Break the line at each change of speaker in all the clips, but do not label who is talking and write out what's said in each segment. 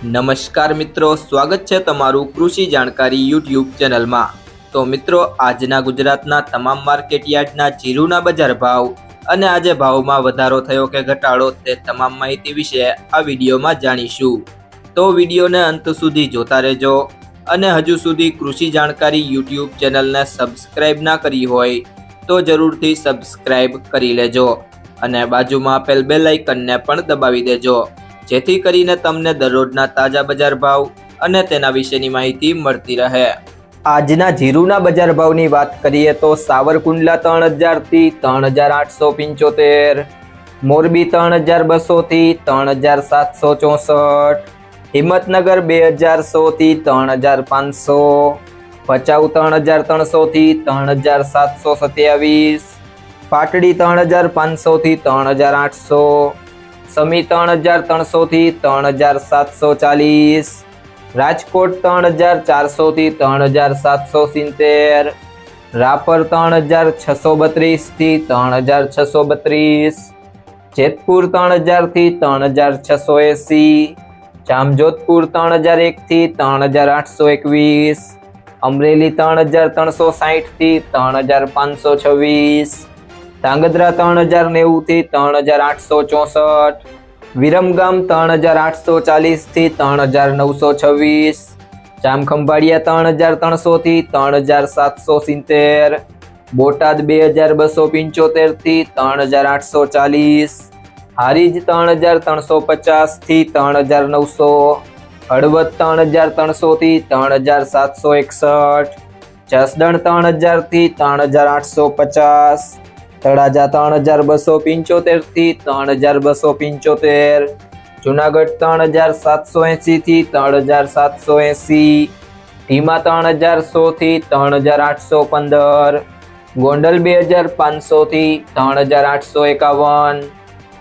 નમસ્કાર મિત્રો, સ્વાગત છે તમારું કૃષિ જાણકારી યુટ્યુબ ચેનલમાં। તો મિત્રો, આજના ગુજરાતના તમામ માર્કેટ યાર્ડના જીરુના બજાર ભાવ અને આજે ભાવમાં વધારો થયો કે ઘટાડો તે તમામ માહિતી વિશે આ વિડીયોમાં જાણીશું। તો વિડીયોને અંત સુધી જોતા રહેજો અને હજુ સુધી કૃષિ જાણકારી યુટ્યુબ ચેનલને સબસ્ક્રાઇબ ના કરી હોય તો જરૂરથી સબસ્ક્રાઇબ કરી લેજો અને બાજુમાં આપેલ બેલ આઇકનને પણ દબાવી દેજો, જેથી કરીને તમને દરરોજના તાજા બજાર ભાવ અને તેના વિશેની માહિતી મળતી રહે। આજના જીરુના બજાર ભાવની વાત કરીએ તો સાવરકુંડલા 3000 થી 3875, મોરબી 3200 થી 3764, હિંમતનગર 2100 થી 3500, ભચાઉ 3300 થી 3727, પાટડી 3500 થી 3800, સમી 3300 થી 3740, રાજકોટ 3400 થી 3770, રાપર 3632 થી 3632, જેતપુર 3000 થી 3680, જામજોધપુર 3001 થી 3821, અમરેલી 3360 થી 3526, ધાંગધ્રા 3090 થી 3864, વિરમગામ 3840 થી 3926, જામખંભાળિયા 3300 થી 3770, બોટાદ 2275 થી 3840, હારીજ 3350 થી 3900, હળવદ 3300 થી 3761, જસદણ 3000 થી 3850, તળાજા 3275 થી 3275, જુનાગઢ 3780 થી 3780, ધીમા 3100 થી 3815, ગોંડલ 2500 થી 3851,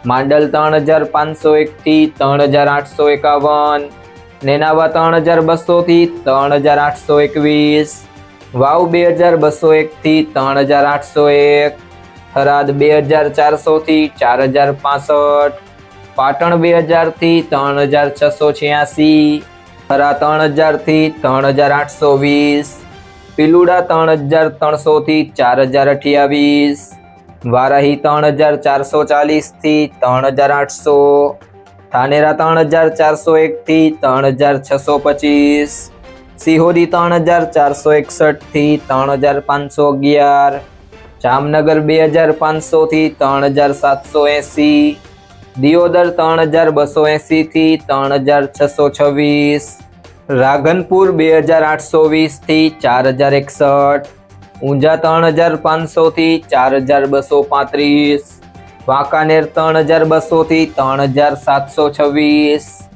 માંડલ 3501 થી 3851, નેનાવા 3200 થી 3821, વાવ 2201 થી 3801, થરાદ 2400 થી 4065, પાટણ 2000 થી 3686, થરા 3000 થી 3820, પિલુડા 3300 થી 4028, વારાહી 3440 થી 3800, ધાનેરા 3401 થી 3625, સિહોરી 3461 થી 3511, જામનગર 2500 થી 3780, દિયોદર 3280 થી 3626, રાધનપુર 2820 થી 4061, ઊંઝા 3500 થી 4235, વાંકાનેર 3200 થી 3726,